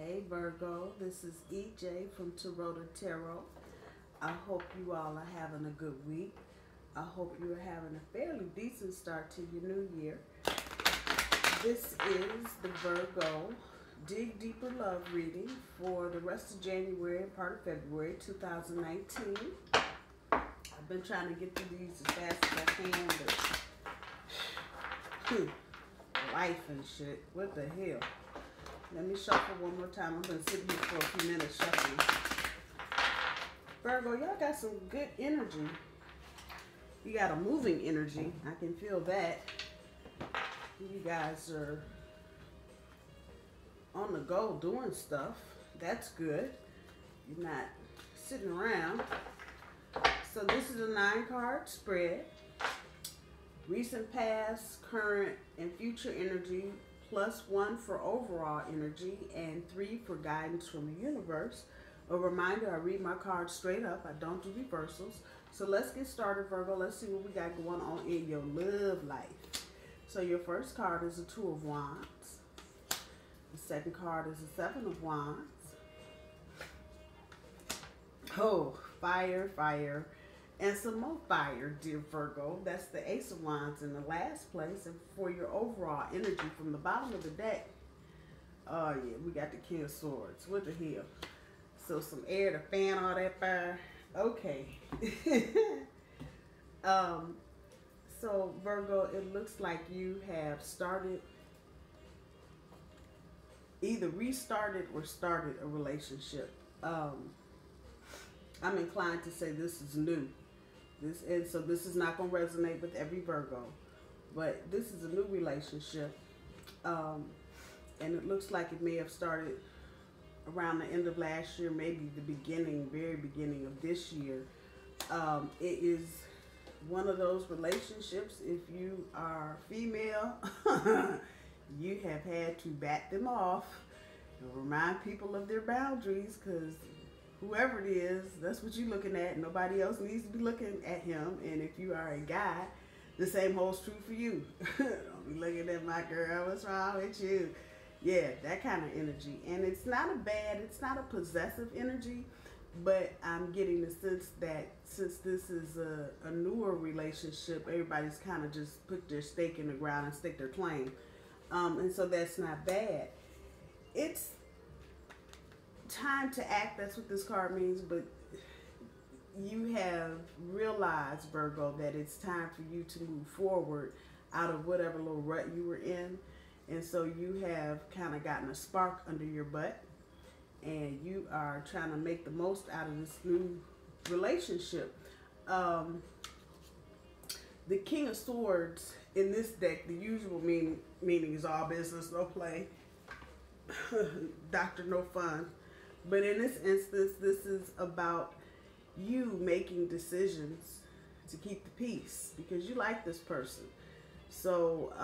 Hey Virgo, this is EJ from Taurota Tarot. I hope you all are having a good week. I hope you are having a fairly decent start to your new year. This is the Virgo Dig Deeper Love reading for the rest of January and part of February 2019. I've been trying to get through these as fast as I can, but life and shit. What the hell? Let me shuffle one more time. I've been sitting here for a few minutes shuffling. Virgo, y'all got some good energy. You got a moving energy. I can feel that. You guys are on the go doing stuff. That's good. You're not sitting around. So this is a 9-card spread. Recent, past, current, and future energy, +1 for overall energy, and 3 for guidance from the universe. A reminder, I read my cards straight up. I don't do reversals. So let's get started, Virgo. Let's see what we got going on in your love life. So your first card is a 2 of Wands. The second card is a 7 of Wands. Oh, fire, fire. And some more fire, dear Virgo. That's the Ace of Wands in the last place. And for your overall energy from the bottom of the deck, oh yeah, we got the King of Swords. What the hell? So some air to fan all that fire. Okay. So Virgo, it looks like you have started, either restarted or started a relationship. I'm inclined to say this is new. So this is not going to resonate with every Virgo, but this is a new relationship, and it looks like it may have started around the end of last year, maybe the very beginning of this year. It is one of those relationships, if you are female, you have had to bat them off and remind people of their boundaries, because whoever it is, that's what you're looking at. Nobody else needs to be looking at him. And if you are a guy, the same holds true for you. Don't be looking at my girl. What's wrong with you? Yeah, that kind of energy. And it's not it's not a possessive energy, but I'm getting the sense that since this is a newer relationship, everybody's kind of just put their stake in the ground and stake their claim. And so that's not bad. It's time to act. That's what this card means. But you have realized, Virgo, that it's time for you to move forward out of whatever little rut you were in. And so you have kind of gotten a spark under your butt, and you are trying to make the most out of this new relationship. The King of Swords in this deck, the usual meaning is all business, no play, doctor, no fun. But in this instance, this is about you making decisions to keep the peace because you like this person. So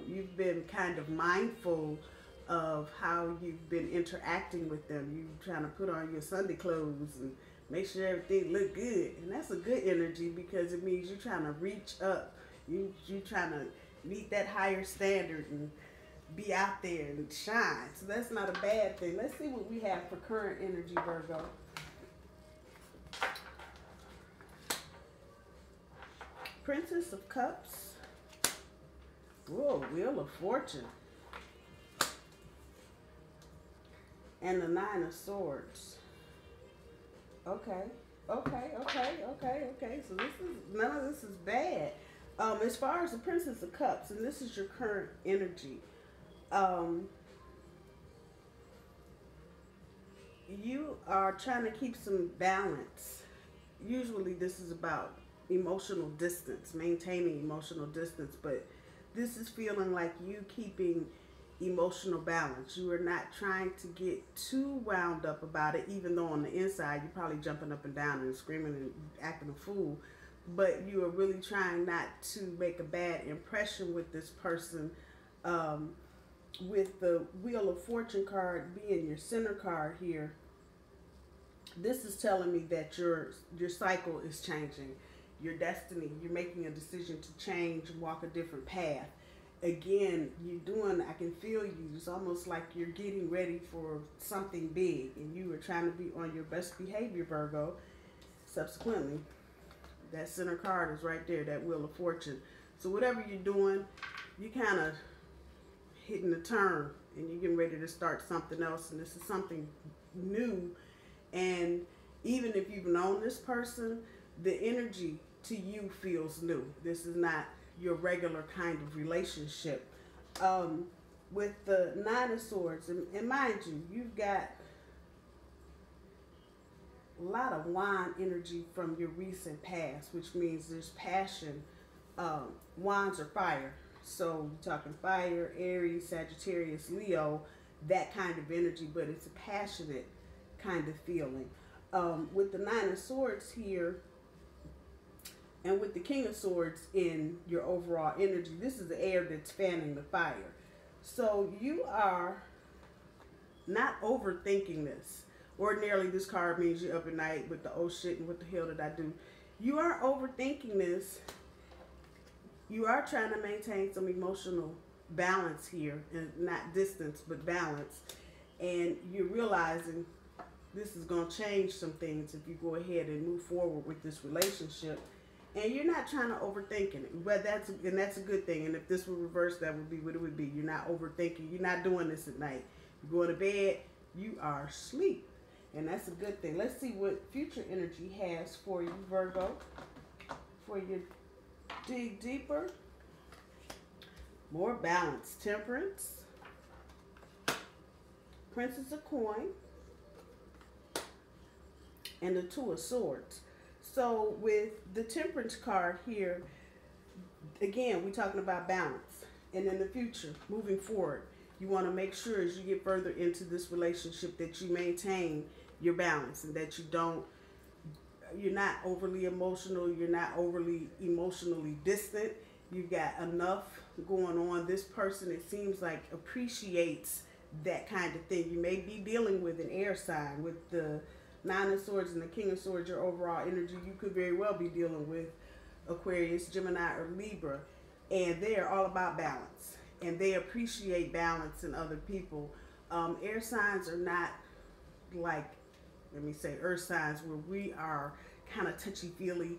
you've been kind of mindful of how you've been interacting with them. You're trying to put on your Sunday clothes and make sure everything look good. And that's a good energy because it means you're trying to reach up. You're trying to meet that higher standard and be out there and shine. So that's not a bad thing. Let's see what we have for current energy, Virgo. Princess of Cups. Whoa, Wheel of Fortune. And the 9 of Swords. Okay. So none of this is bad. As far as the Princess of Cups, and this is your current energy, you are trying to keep some balance. Usually this is about emotional distance, maintaining emotional distance, but this is feeling like you keeping emotional balance. You are not trying to get too wound up about it, even though on the inside you're probably jumping up and down and screaming and acting a fool. But you are really trying not to make a bad impression with this person. With the Wheel of Fortune card being your center card here, this is telling me that your cycle is changing. Your destiny, you're making a decision to change and walk a different path. again, I can feel you. It's almost like you're getting ready for something big and you are trying to be on your best behavior, Virgo. Subsequently, that center card is right there, that Wheel of Fortune. So whatever you're doing, you kind of hitting the turn and you're getting ready to start something else, and this is something new. And even if you've known this person, the energy to you feels new. This is not your regular kind of relationship. With the Nine of Swords, and mind you, you've got a lot of wand energy from your recent past, which means there's passion. Wands are fire. So we're talking fire, Aries, Sagittarius, Leo, that kind of energy, but it's a passionate kind of feeling. With the Nine of Swords here, and with the King of Swords in your overall energy, this is the air that's fanning the fire. So you are not overthinking this. Ordinarily, this card means you're up at night with the oh shit and what the hell did I do? You are overthinking this. You are trying to maintain some emotional balance here, and not distance, but balance. And you're realizing this is going to change some things if you go ahead and move forward with this relationship. And you're not trying to overthink it, but that's a good thing. And if this were reversed, that would be what it would be. You're not overthinking. You're not doing this at night. You go to bed, you are asleep, and that's a good thing. Let's see what future energy has for you, Virgo. For your dig deeper, more balance, Temperance, Princess of Coin, and the Two of Swords. So with the Temperance card here, again, we're talking about balance. And in the future, moving forward, you want to make sure as you get further into this relationship that you maintain your balance, and that you're not overly emotional, you're not overly emotionally distant. You've got enough going on. This person, it seems like, appreciates that kind of thing. You may be dealing with an air sign. With the Nine of Swords and the King of Swords, your overall energy, you could very well be dealing with Aquarius, Gemini, or Libra, and they are all about balance, and they appreciate balance in other people. Air signs are not like, let me say, earth signs, where we are kind of touchy-feely.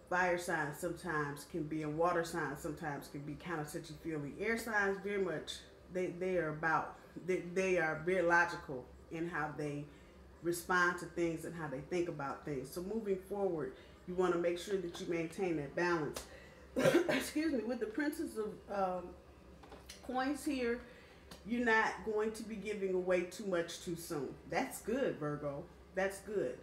Fire signs sometimes can be, and water signs sometimes can be kind of touchy-feely. Air signs, very much, they are very logical in how they respond to things and how they think about things. So moving forward, you want to make sure that you maintain that balance. Excuse me. With the Princess of Coins here, you're not going to be giving away too much too soon. That's good, Virgo. That's good.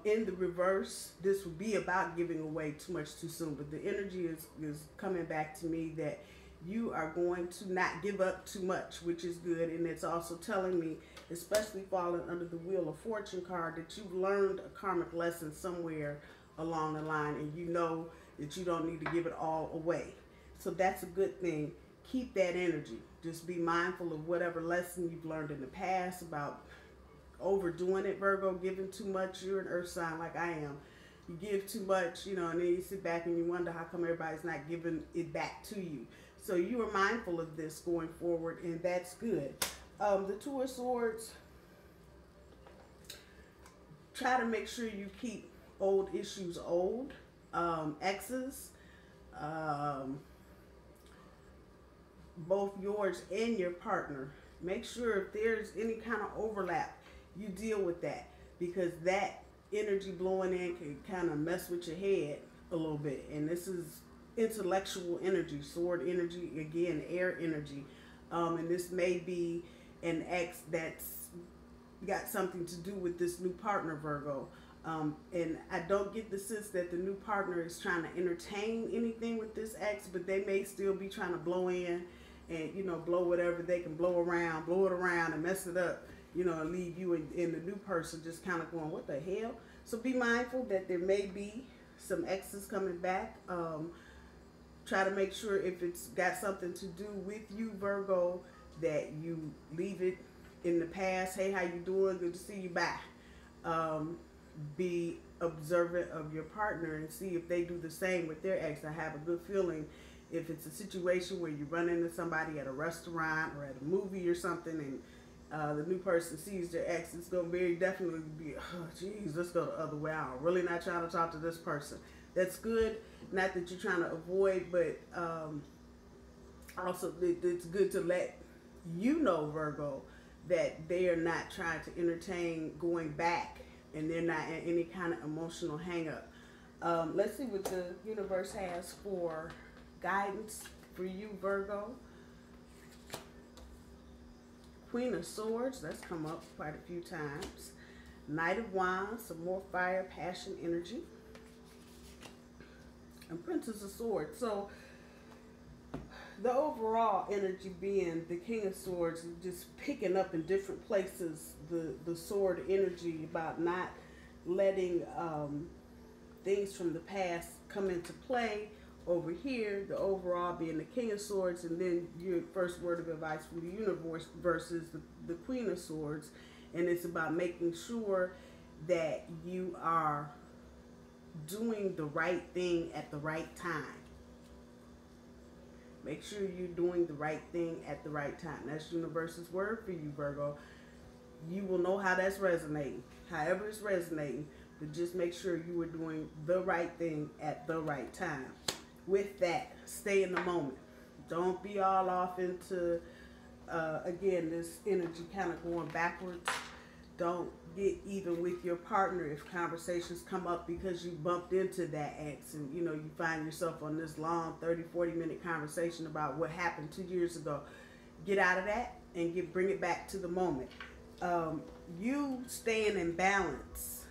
In the reverse, this would be about giving away too much too soon, but the energy is coming back to me that you are going to not give up too much, which is good. And it's also telling me, especially falling under the Wheel of Fortune card, that you've learned a karmic lesson somewhere along the line, and you know that you don't need to give it all away. So that's a good thing. Keep that energy. Just be mindful of whatever lesson you've learned in the past about overdoing it, Virgo, giving too much. You're an earth sign like I am. You give too much, and then you sit back and you wonder how come everybody's not giving it back to you. So you are mindful of this going forward, and that's good. The Two of Swords, try to make sure you keep old issues old. Exes, both yours and your partner. Make sure if there's any kind of overlap, you deal with that, because that energy blowing in can kind of mess with your head a little bit. And this is intellectual energy, sword energy, again, air energy. And this may be an ex that's got something to do with this new partner, Virgo. And I don't get the sense that the new partner is trying to entertain anything with this ex, but they may still be trying to blow in and, blow whatever they can blow it around and mess it up, and leave you and the new person just kind of going, what the hell? So be mindful that there may be some exes coming back. Try to make sure if it's got something to do with you, Virgo, that you leave it in the past. Hey, how you doing? Good to see you. Bye. Be observant of your partner and see if they do the same with their ex. I have a good feeling if it's a situation where you run into somebody at a restaurant or at a movie or something, and the new person sees their ex, it's going to very definitely be, oh, geez, let's go the other way. I'm really not trying to talk to this person. That's good. Not that you're trying to avoid, but also it's good to let you know, Virgo, that they are not trying to entertain going back, and they're not in any kind of emotional hang-up. Let's see what the universe has for guidance for you, Virgo. Queen of Swords, that's come up quite a few times. Knight of Wands, some more fire, passion, energy. And Princess of Swords. So the overall energy being the King of Swords, just picking up in different places the sword energy about not letting things from the past come into play. Over here, the overall being the King of Swords, and then your first word of advice from the universe versus the Queen of Swords. And it's about making sure that you are doing the right thing at the right time. Make sure you're doing the right thing at the right time. That's universe's word for you, Virgo. You will know how that's resonating. However it's resonating, but just make sure you are doing the right thing at the right time. With that, stay in the moment. Don't be all off into, again, this energy kind of going backwards. Don't get even with your partner if conversations come up because you bumped into that ex, and you find yourself on this long 30-40 minute conversation about what happened 2 years ago. Get out of that and bring it back to the moment. You staying in balance,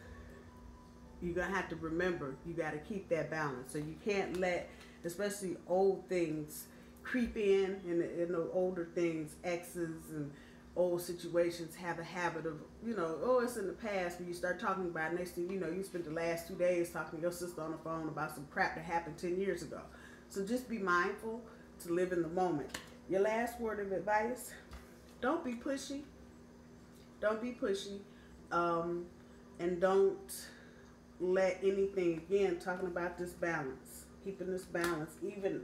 you're gonna have to remember you got to keep that balance. So you can't let, especially old things, creep in the older things, exes and old situations have a habit of, oh, it's in the past. When you start talking about it, next thing you know, you spent the last 2 days talking to your sister on the phone about some crap that happened 10 years ago. So just be mindful to live in the moment. Your last word of advice, don't be pushy. Don't be pushy. And don't let anything, again, talking about this balance, keeping this balance, even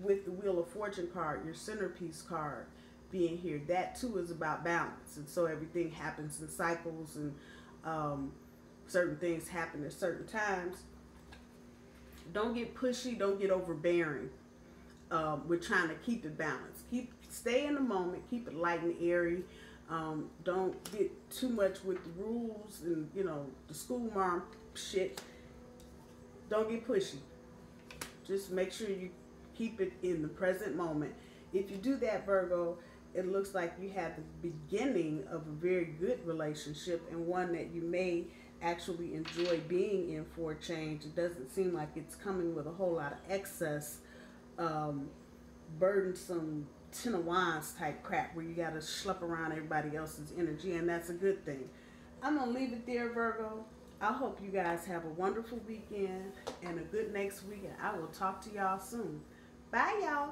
with the Wheel of Fortune card, your centerpiece card being here, that too is about balance. And so everything happens in cycles, and certain things happen at certain times. Don't get pushy, don't get overbearing. We're trying to keep it balanced. Stay in the moment, keep it light and airy. Don't get too much with the rules and the school mom shit. Don't get pushy. Just make sure you keep it in the present moment. If you do that, Virgo, it looks like you have the beginning of a very good relationship, and one that you may actually enjoy being in for a change. It doesn't seem like it's coming with a whole lot of excess, burdensome Ten of Wands type crap where you got to schlep around everybody else's energy, and that's a good thing. I'm going to leave it there, Virgo. I hope you guys have a wonderful weekend and a good next week, and I will talk to y'all soon. Bye, y'all.